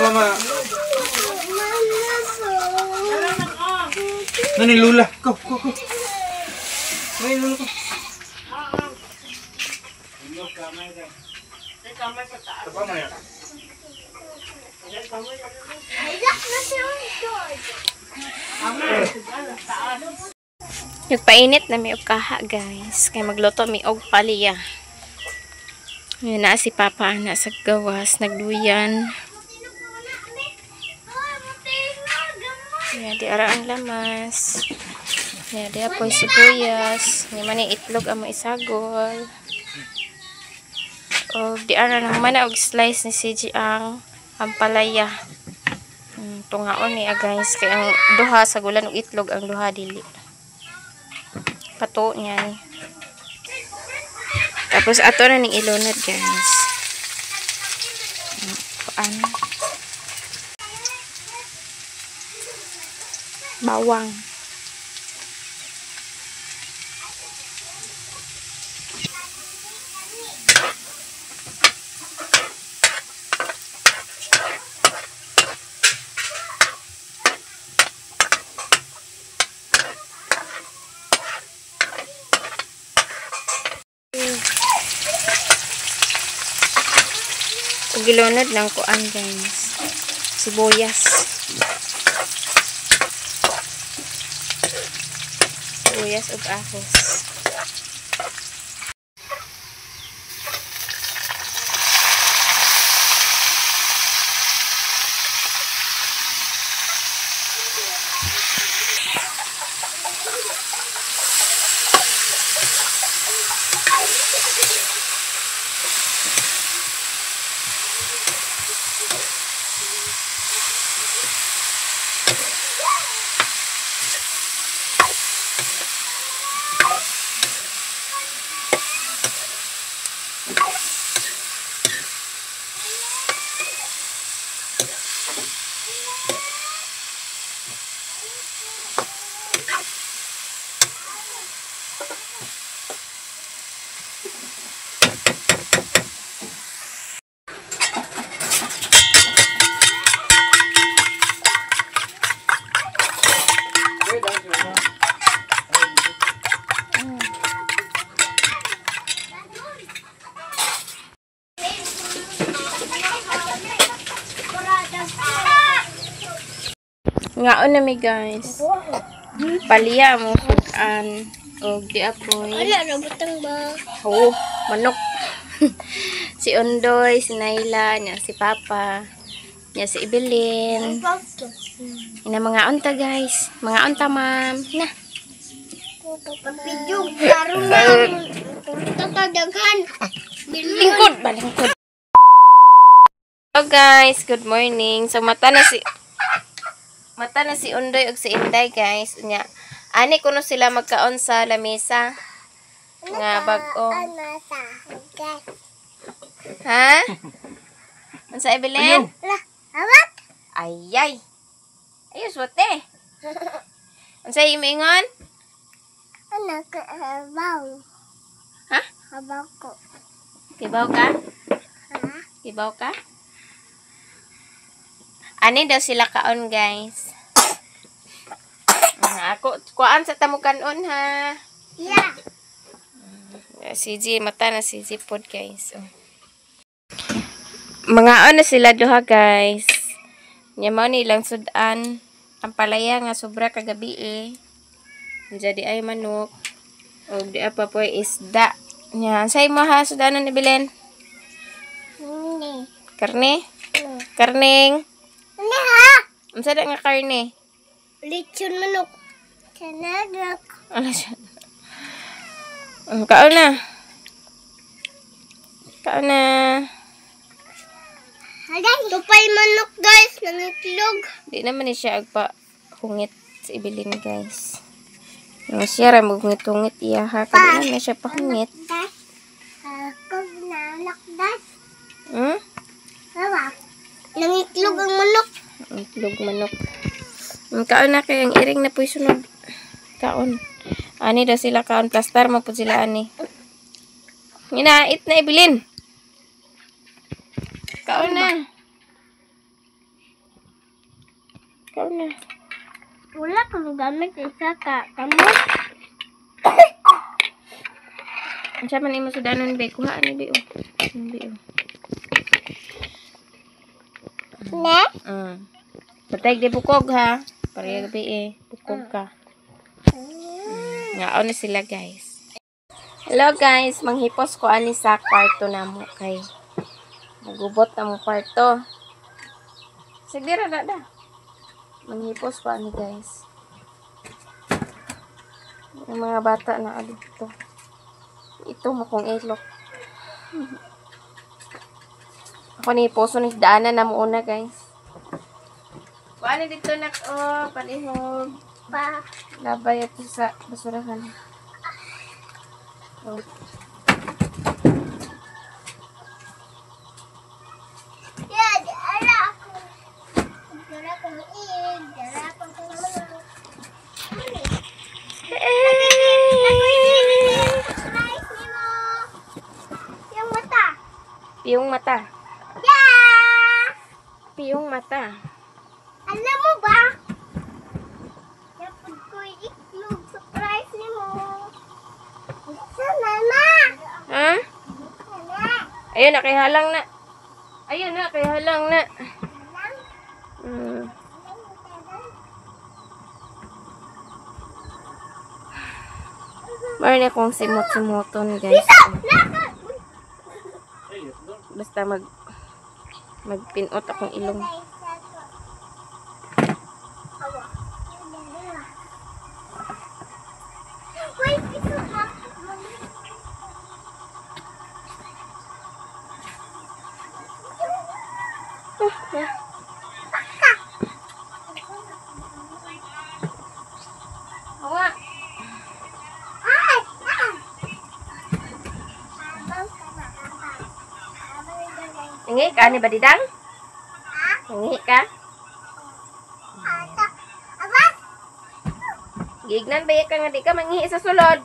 Mama. Nani Lula, go. Nani Lula ko. Nagpainit na may og kaha, guys. Kaya magluto may og paliya. Yun na si Papa na sa gawas, nagduyan. Yan, di ara ang lamas. Yan, di apoy sibuyas. Yan man yung itlog ang maisagol. O, di ara naman na og slice ni CG ang ampalaya. Tungaon niya, guys. Kaya ang duha sa gulan og itlog ang duha dili. Pato niya ni. Tapos ato na ning ilunod, guys. Kuan. Bawang. Gilunod ng kuan, guys. Sibuyas. Sibuyas ug ahos. Ngaon na mi, guys. Paliya mo sudan og di apoy. Ala na butang ba? Oh, manok. Si Undoy, si Naila, niya si Papa, niya si Ibilin. Ina mga unta, guys. Mga unta, ma'am. Na. Video karon na. Tatadaghan. Lingkod, balingkod. Hello, guys. Good morning. So mata na si Undoy ug si Inday, guys. Nya ani kuno sila magkaon sa lamesa. Nga bag-o. Ha? Unsa Evelyn? Awat. Ayay. Ayos wate. Unsa imingon? Anak baw. Ha? Habaw ko. Kibaw ka? Ha? Kibaw ka? Ani daw sila kaon, guys. Ako, kuan sa tamukanon, ha? Yeah. CG, mata na CG pod, guys. Oh. Mga na sila duha, guys. Nyamaw ni ilang sudan. Ang palaya nga sobra kagabi, eh. Jadi ay manok. O di apa po isda. Nya, say mo ha, sudanan ni Belen? Ni. Karne? Karning? Ano ha? Unsa da nga karne? Lechon manok. Kanagak. Ano siya? Kaon na. Kaon na. Haday. Tupay manok, guys. Nangitlog. Di naman ni siya agpa hungit sa Ibilin, guys. Yung siya rin maghungit-hungit iya ha. Kaya na siya pahungit. Ako nalak, guys. Hmm? Hawa. Nangitlog ang manok. Itlog manok. Kaon na kaya ang iring na po sunod. Kaon. Ani daw sila kaon. Plastar mo po sila ani. Ginait na Ibilin. Kauna. Kauna. Wala kang gamit isa ka. Kamu? Ang siya man imo sudanon, be. Kuhaan ni, be, oh. Be, oh. Ne? Patay di bukog, ha? Pareha gabi, eh. Bukog ka. Ngaon na sila, guys. Hello, guys. Manghipos ko ani sa kwarto na mo, kay. Magubot na mo kwarto. Sige, rada. Manghipos ko ani, guys. Yung mga bata na dito. Ito mo kong ilok. Ako ni poso ni daanan na muna, guys. Kuha dito na palihog. Pa. Labay ito sa basurahan. Oh. Yeah, dara ako. Dara ko iig. Dara ko tulong. Yung mata. Piyong mata. Yeah! Piyong mata. Alam mo ba? Napod ko iklog. Surprise ni mo. Sa mama. Ha? Mama. Ayun na, kay halang na. Ayun na, kay halang na. Meron akong simot-simoton, guys. Basta magpinot akong ilong. Wait, ito ha. Hawa. Nangi ka ni Badidang? Nangi ka? Gignan ba ka nga di ka mangihi sa sulod?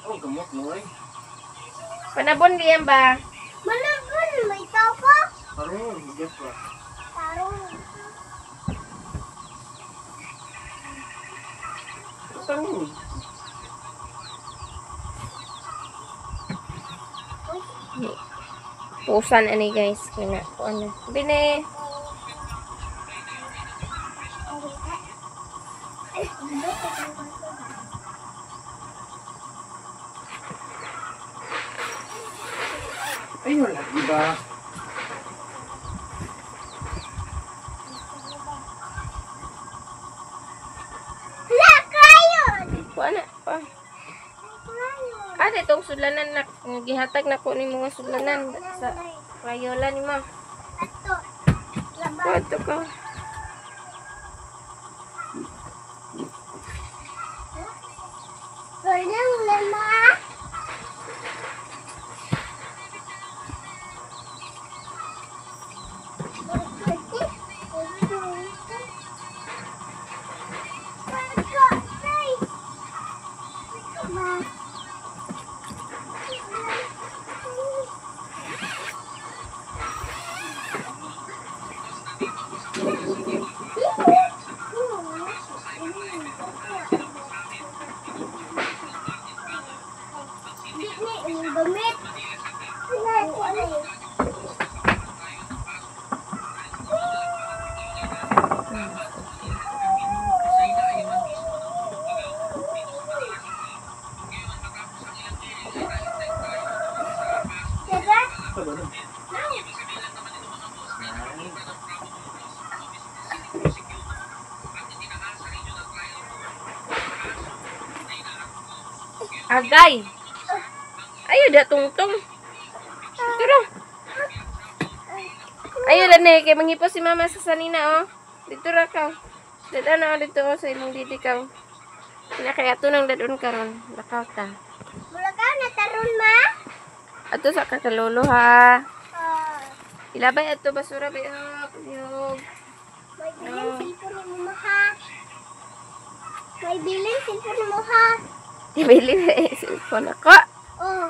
Oh, gamot mo eh. Panabon diyan ba? Malagon, may tao pa. Parang, higit pa. Tarong. Parang, Pusan ani, guys. Kaya ano. Bine. ayun lagi ba? Hala, krayon! Kuana pa. Itong sudlanan na gihatag na ko ni mga sudlanan sa Crayola ni mo. Ato. Laban. Kuto ka. Walang lama. Gamit. Agay. Ayo dah tungtung. Tara. Ayo dah nih kay manghipos si mama sa sanina oh. Dito ra ka. Dada na dito oh, sa imong didi ka. Ina kay ato nang dadon karon. Lakaw ta. Mula ka na taron ma? Ato sa kakalolo ha. Ilabay ato basura ba oh. May bilin cellphone mo ma ha. May bilin cellphone mo ha. Ibili na cellphone ako. Oh.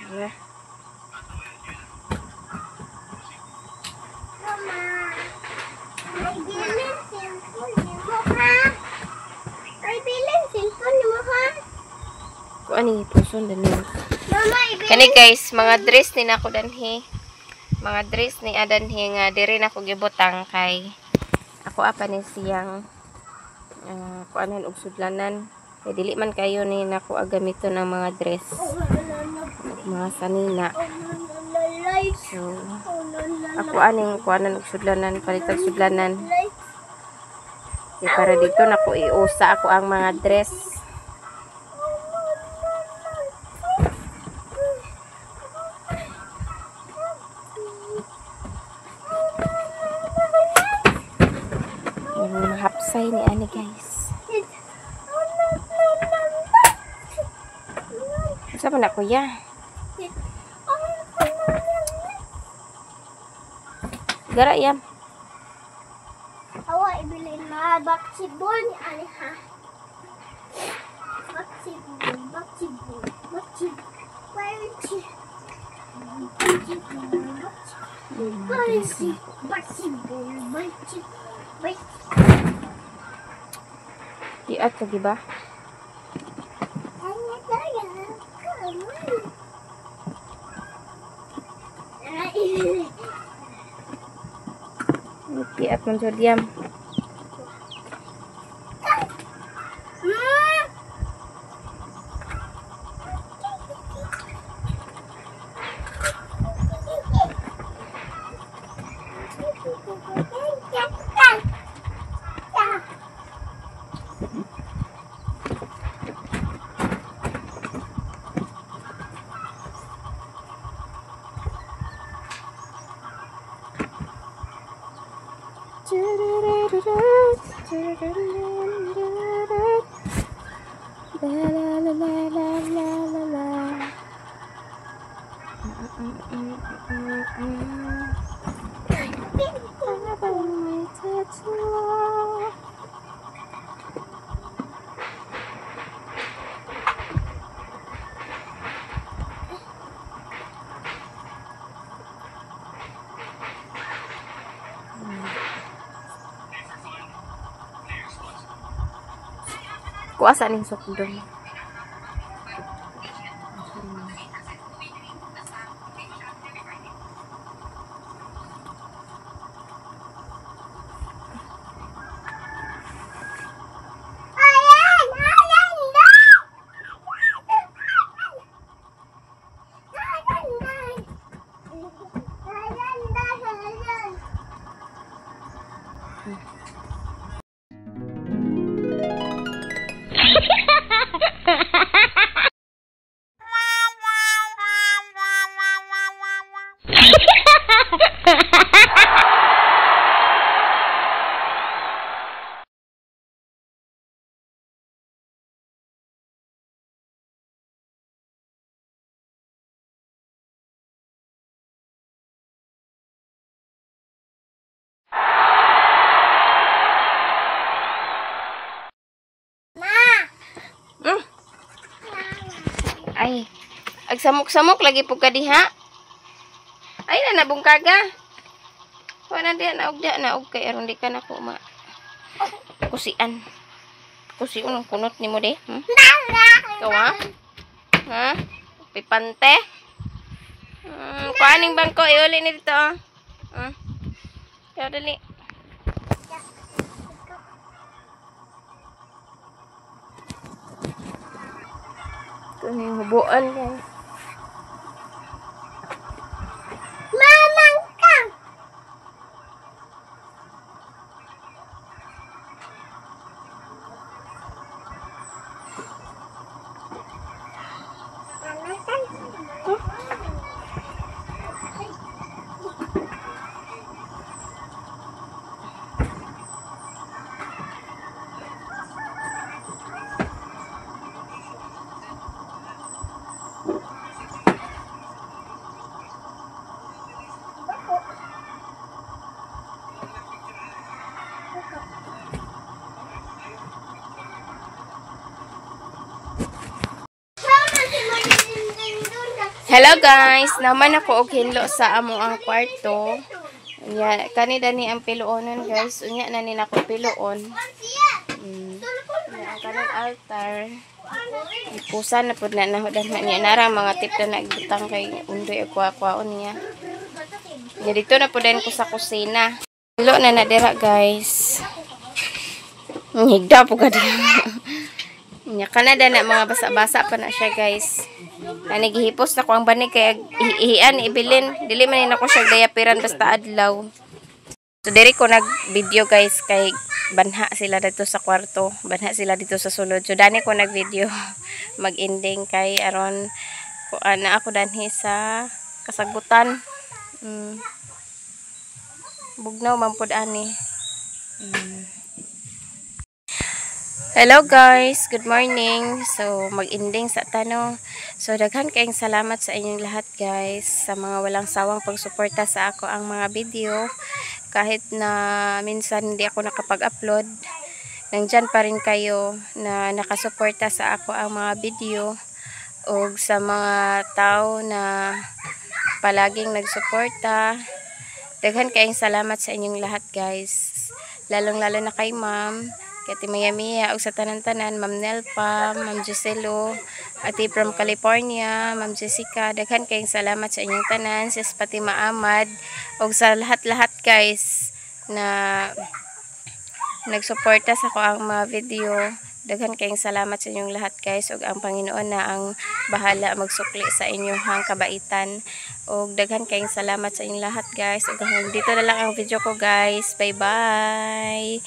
Tara. Mama, may bilin cellphone ni mo ha? May bilin cellphone ni mo ha? Kung ano yung person din yun. Mama, ibilin. Kani guys, mga dress ni nako danhi. Mga dress ni adanhi nga diri nako gibutang kay ako apa ni siyang kuanan og sudlanan. Kay dili man kayo ni nako agamiton ang mga dress. Mga sanina. So, ako aning kuanan og sudlanan, palitag sudlanan. Kay para dito nako iusa ako ang mga dress. Yung mahapsay ni ani guys. Sa na kuya. Gara yan. Awa, ibilin na basketball ni ani ha? Basketball. Diat lagi ba? Diat man sodium. Kuasa ning sukdon. Ay, agsamok-samok lagi po ka diha. Ay na nabungkaga. Wala diha naog diha naog kay aron di ka na ko ma. Kusian. Kusiun ang kunot nimo de. Ikaw ha? Ha? Pipante. Kuaning bangko iuli ni dito. Kaya dali. Ito na yung hubuan guys. Mamang ka! Hello guys, naman ako og hinlo sa amo ang kwarto. Unya kani dani ang piluonon guys. Unya na ni nako piluon. Ang kanang altar. Ipusan na pud na nahudan niya nara mga tip na nagbutang kay undoy og kwaon niya. Ya dito na pud ko sa kusina. Hinlo na nadira guys. Higda po ka din. Nya kanada na mga basa-basa pa na siya guys. Naghihipos na ko ang banig kay ihian ibilin. Dili man nako siya dayapiran basta adlaw. So diri ko nag-video guys kay banha sila dito sa kwarto. Banha sila dito sa sulod. So dani ko nag-video mag-ending kay aron na ako danhi sa kasagutan. Bugnaw man pud ani. Hello guys, good morning. So mag-ending sa tanong. So daghan kayong salamat sa inyong lahat guys sa mga walang sawang pagsuporta sa ako ang mga video. Kahit na minsan hindi ako nakapag-upload, nandyan pa rin kayo na nakasuporta sa ako ang mga video o sa mga tao na palaging nagsuporta. Daghan kayong salamat sa inyong lahat guys. Lalong-lalo na kay ma'am, kay Mia Mia, o sa tanan-tanan, Ma'am Nelpa, Ma'am Giselo, ati from California, Ma'am Jessica. Daghan kayong salamat sa inyong tanan, sis pati Maamad, o sa lahat-lahat guys na nagsuporta sa ko ang mga video. Daghan kayong salamat sa inyong lahat guys, ug ang Panginoon na ang bahala magsukli sa inyong kabaitan. Ug daghan kayong salamat sa inyong lahat guys. Ug dito na lang ang video ko guys. Bye bye.